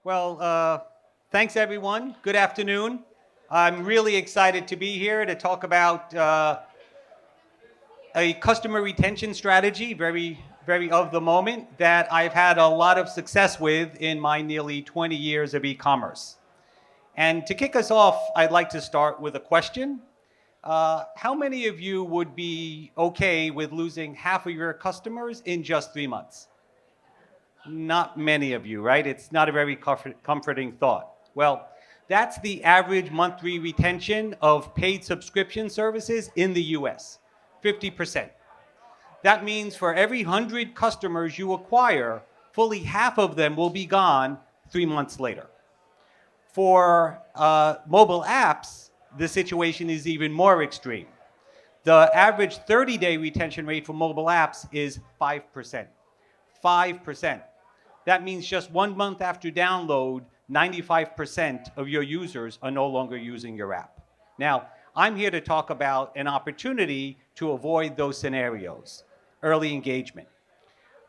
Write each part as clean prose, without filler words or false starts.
Well, thanks everyone. Good afternoon. I'm really excited to be here to talk about a customer retention strategy, very of the moment, that I've had a lot of success with in my nearly 20 years of e-commerce. And to kick us off, I'd like to start with a question. How many of you would be okay with losing half of your customers in just 3 months? Not many of you, right? It's not a very comforting thought. Well, that's the average monthly retention of paid subscription services in the US, 50%. That means for every 100 customers you acquire, fully half of them will be gone 3 months later. For mobile apps, the situation is even more extreme. The average 30-day retention rate for mobile apps is 5%. 5%. That means just 1 month after download, 95% of your users are no longer using your app. Now, I'm here to talk about an opportunity to avoid those scenarios. Early engagement.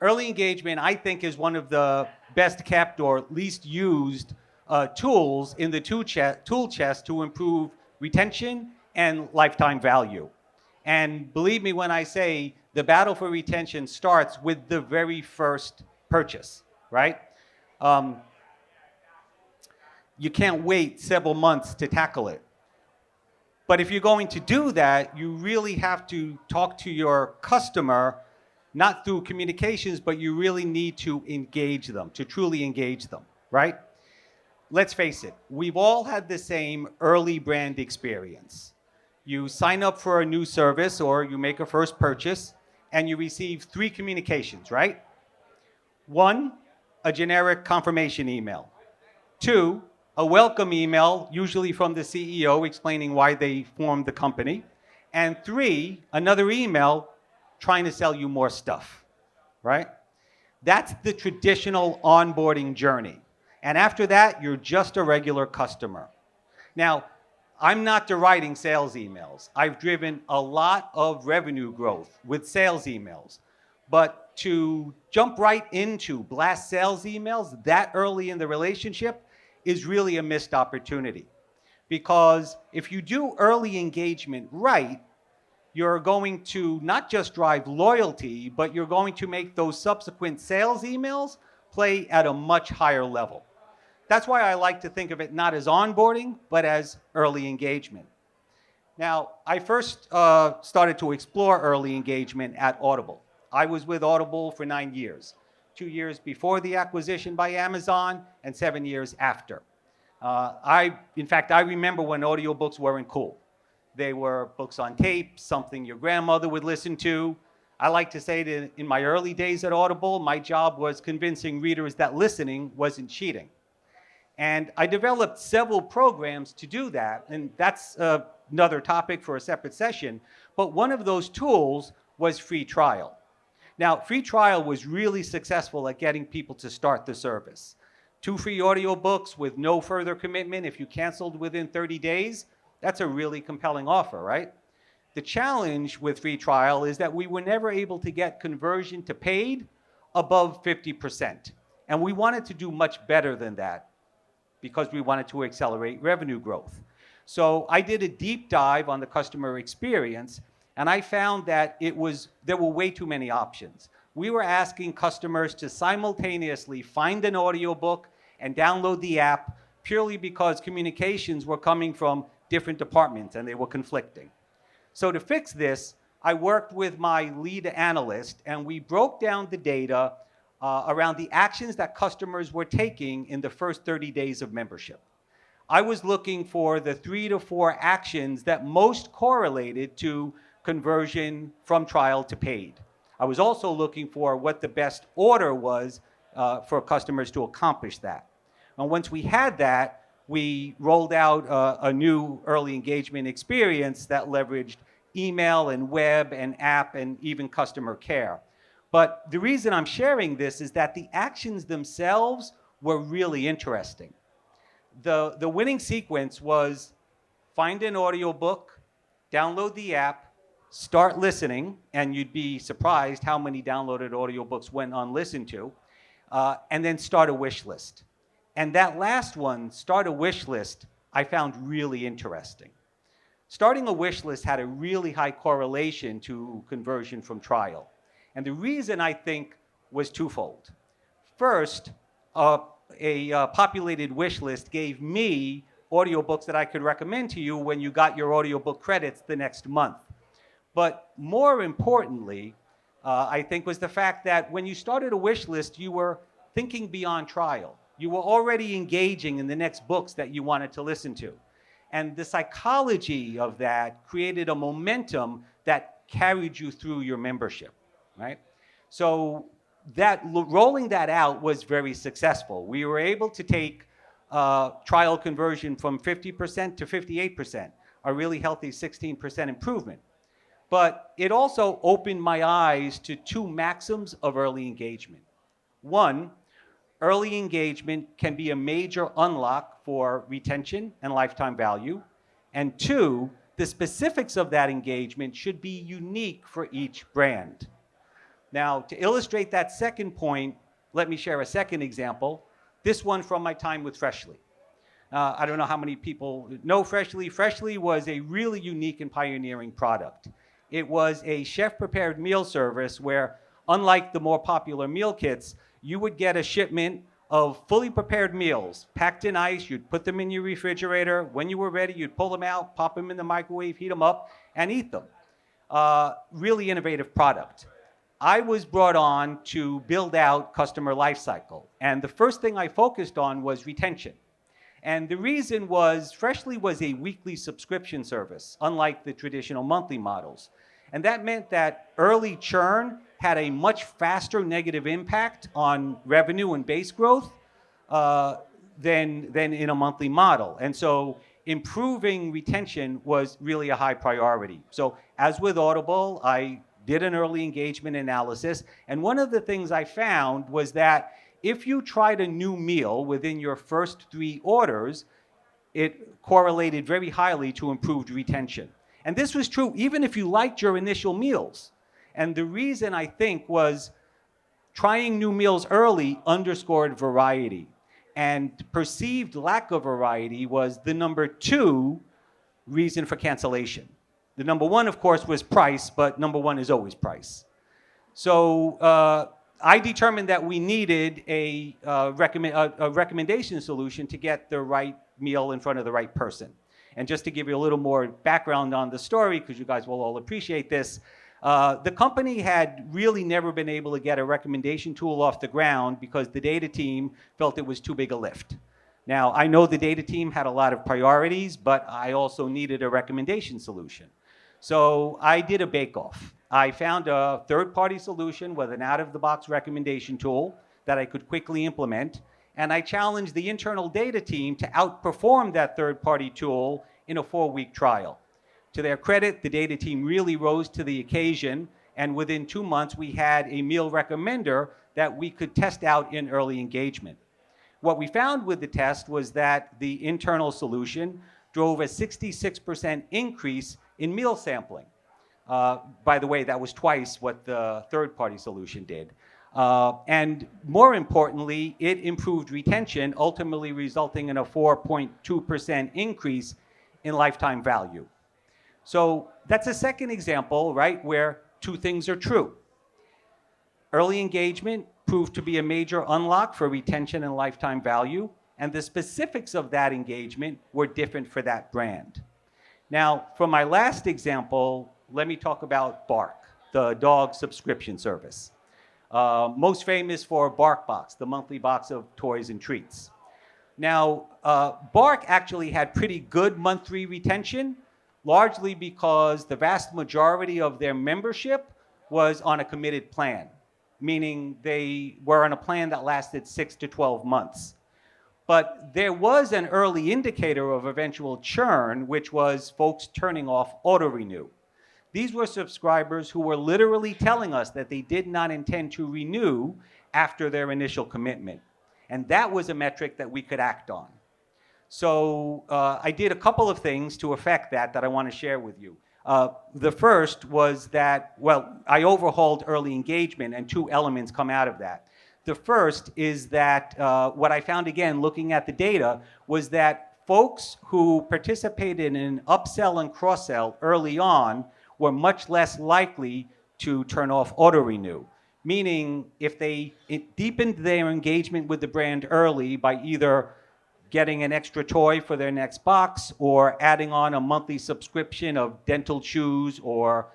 Early engagement, I think, is one of the best kept or least used tools in the tool chest to improve retention and lifetime value. And believe me when I say the battle for retention starts with the very first purchase, right? You can't wait several months to tackle it. But if you're going to do that, you really have to talk to your customer, not through communications, but you really need to engage them, to truly engage them, right? Let's face it, we've all had the same early brand experience. You sign up for a new service or you make a first purchase and you receive 3 communications, right? 1, a generic confirmation email. 2, a welcome email, usually from the CEO explaining why they formed the company. And 3, another email trying to sell you more stuff, right? That's the traditional onboarding journey. And after that, you're just a regular customer. Now, I'm not deriding sales emails. I've driven a lot of revenue growth with sales emails. But to jump right into blast sales emails that early in the relationship is really a missed opportunity. Because if you do early engagement right, you're going to not just drive loyalty, but you're going to make those subsequent sales emails play at a much higher level. That's why I like to think of it not as onboarding, but as early engagement. Now, I first started to explore early engagement at Audible. I was with Audible for 9 years, 2 years before the acquisition by Amazon and 7 years after. In fact, I remember when audiobooks weren't cool. They were books on tape, something your grandmother would listen to. I like to say that in my early days at Audible, my job was convincing readers that listening wasn't cheating. And I developed several programs to do that, and that's another topic for a separate session. But one of those tools was free trial. Now, free trial was really successful at getting people to start the service. 2 free audiobooks with no further commitment. If you canceled within 30 days, that's a really compelling offer, right? The challenge with free trial is that we were never able to get conversion to paid above 50%. And we wanted to do much better than that, because we wanted to accelerate revenue growth. So I did a deep dive on the customer experience, and I found that there were way too many options. We were asking customers to simultaneously find an audiobook and download the app purely because communications were coming from different departments and they were conflicting. So to fix this, I worked with my lead analyst and we broke down the data around the actions that customers were taking in the first 30 days of membership. I was looking for the 3 to 4 actions that most correlated to conversion from trial to paid. I was also looking for what the best order was for customers to accomplish that. And once we had that, we rolled out a new early engagement experience that leveraged email and web and app and even customer care. But the reason I'm sharing this is that the actions themselves were really interesting. The winning sequence was find an audiobook, download the app, start listening, and you'd be surprised how many downloaded audiobooks went unlistened to, and then start a wish list. And that last one, start a wish list, I found really interesting. Starting a wish list had a really high correlation to conversion from trial. And the reason, I think, was twofold. First, a populated wish list gave me audiobooks that I could recommend to you when you got your audiobook credits the next month. But more importantly, I think, was the fact that when you started a wish list, you were thinking beyond trial. You were already engaging in the next books that you wanted to listen to. And the psychology of that created a momentum that carried you through your membership, right? So rolling that out was very successful. We were able to take trial conversion from 50% to 58%, a really healthy 16% improvement. But it also opened my eyes to two maxims of early engagement. One, early engagement can be a major unlock for retention and lifetime value. And two, the specifics of that engagement should be unique for each brand. Now, to illustrate that second point, let me share a second example. This one from my time with Freshly. I don't know how many people know Freshly. Freshly was a really unique and pioneering product. It was a chef-prepared meal service where, unlike the more popular meal kits, you would get a shipment of fully prepared meals, packed in ice. You'd put them in your refrigerator. When you were ready, you'd pull them out, pop them in the microwave, heat them up, and eat them. Really innovative product. I was brought on to build out customer lifecycle. And the first thing I focused on was retention. And the reason was Freshly was a weekly subscription service, unlike the traditional monthly models. And that meant that early churn had a much faster negative impact on revenue and base growth than in a monthly model. And so improving retention was really a high priority. So as with Audible, I did an early engagement analysis. And one of the things I found was that if you tried a new meal within your first 3 orders, it correlated very highly to improved retention. And this was true even if you liked your initial meals. And the reason, I think, was trying new meals early underscored variety. And perceived lack of variety was the number 2 reason for cancellation. The number 1, of course, was price, but number 1 is always price. So I determined that we needed a recommendation solution to get the right meal in front of the right person. And just to give you a little more background on the story, because you guys will all appreciate this, the company had really never been able to get a recommendation tool off the ground because the data team felt it was too big a lift. Now, I know the data team had a lot of priorities, but I also needed a recommendation solution. So I did a bake-off. I found a third-party solution with an out-of-the-box recommendation tool that I could quickly implement, and I challenged the internal data team to outperform that third-party tool in a 4-week trial. To their credit, the data team really rose to the occasion, and within 2 months, we had a meal recommender that we could test out in early engagement. What we found with the test was that the internal solution drove a 66% increase in meal sampling. By the way, that was twice what the third-party solution did. And more importantly, it improved retention, ultimately resulting in a 4.2% increase in lifetime value. So that's a second example, right, where 2 things are true. Early engagement proved to be a major unlock for retention and lifetime value, and the specifics of that engagement were different for that brand. Now, for my last example, let me talk about Bark, the dog subscription service. Most famous for BarkBox, the monthly box of toys and treats. Now, Bark actually had pretty good month 3 retention, largely because the vast majority of their membership was on a committed plan, meaning they were on a plan that lasted 6 to 12 months. But there was an early indicator of eventual churn, which was folks turning off auto-renew. These were subscribers who were literally telling us that they did not intend to renew after their initial commitment. And that was a metric that we could act on. So I did a couple of things to affect that I want to share with you. The first was that, well, I overhauled early engagement, and 2 elements come out of that. The first is that what I found, again, looking at the data, was that folks who participated in an upsell and cross-sell early on were much less likely to turn off auto-renew. Meaning, if they deepened their engagement with the brand early by either getting an extra toy for their next box or adding on a monthly subscription of dental shoes or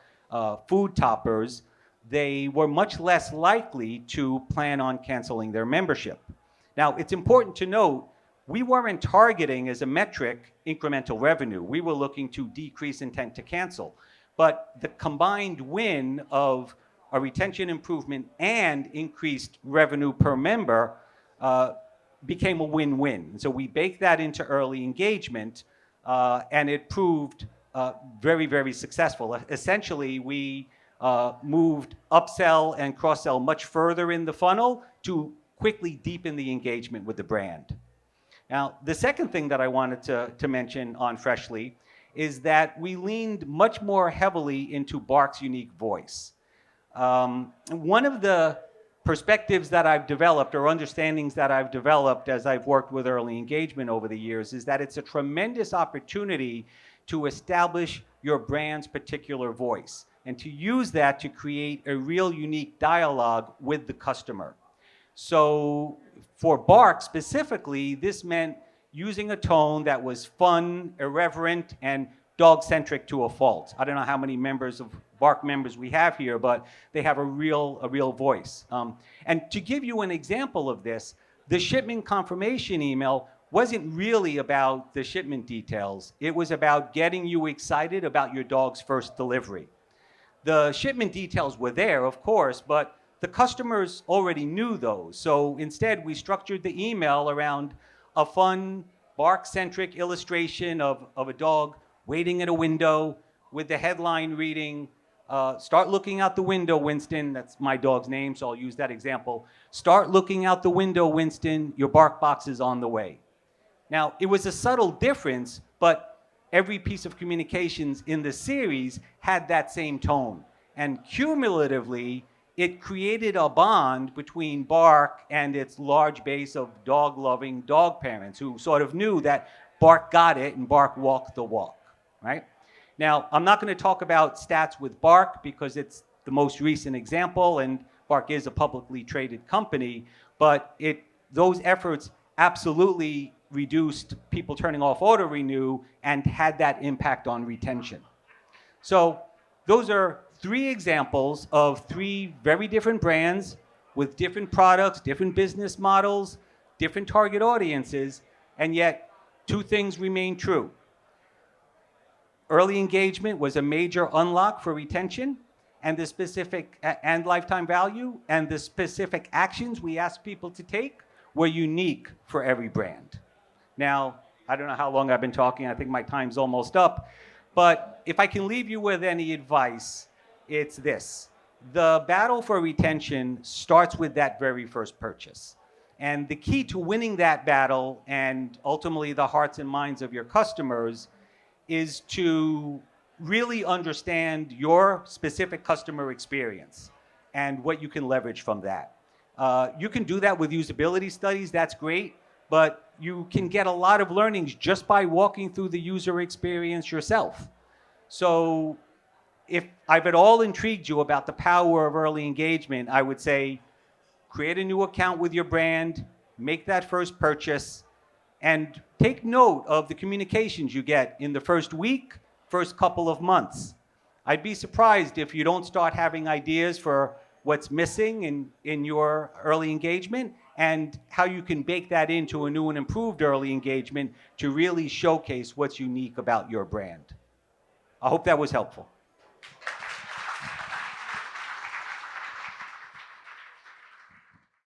food toppers, they were much less likely to plan on canceling their membership. Now, it's important to note, we weren't targeting as a metric incremental revenue. We were looking to decrease intent to cancel. But the combined win of a retention improvement and increased revenue per member became a win-win. So we baked that into early engagement, and it proved very, very successful. Essentially, we moved upsell and cross-sell much further in the funnel to quickly deepen the engagement with the brand. Now, the second thing that I wanted to mention on Freshly is that we leaned much more heavily into BARK's unique voice. One of the perspectives that I've developed, or understandings that I've developed as I've worked with early engagement over the years, is that it's a tremendous opportunity to establish your brand's particular voice and to use that to create a real unique dialogue with the customer. So for BARK specifically, this meant using a tone that was fun, irreverent, and dog-centric to a fault. I don't know how many members of BARK members we have here, but they have a real voice. And to give you an example of this, the shipment confirmation email wasn't really about the shipment details. It was about getting you excited about your dog's first delivery. The shipment details were there, of course, but the customers already knew those. So instead, we structured the email around a fun, BARK-centric illustration of a dog waiting at a window with the headline reading, start looking out the window, Winston. That's my dog's name, so I'll use that example. Start looking out the window, Winston. Your BARK box is on the way. Now, it was a subtle difference, but every piece of communications in the series had that same tone. And cumulatively, it created a bond between BARK and its large base of dog-loving dog parents who sort of knew that BARK got it and BARK walked the walk, right? Now, I'm not going to talk about stats with BARK because it's the most recent example, and BARK is a publicly traded company, but those efforts absolutely reduced people turning off auto-renew and had that impact on retention. So those are 3 examples of 3 very different brands with different products, different business models, different target audiences, and yet 2 things remain true. Early engagement was a major unlock for retention and the specific and lifetime value, and the specific actions we asked people to take were unique for every brand. Now, I don't know how long I've been talking. I think my time's almost up. But if I can leave you with any advice, it's this. The battle for retention starts with that very first purchase. And the key to winning that battle and ultimately the hearts and minds of your customers is to really understand your specific customer experience and what you can leverage from that. You can do that with usability studies. That's great. But you can get a lot of learnings just by walking through the user experience yourself. So if I've at all intrigued you about the power of early engagement, I would say create a new account with your brand, make that first purchase, and take note of the communications you get in the first week, first couple of months. I'd be surprised if you don't start having ideas for what's missing in your early engagement and how you can bake that into a new and improved early engagement to really showcase what's unique about your brand. I hope that was helpful.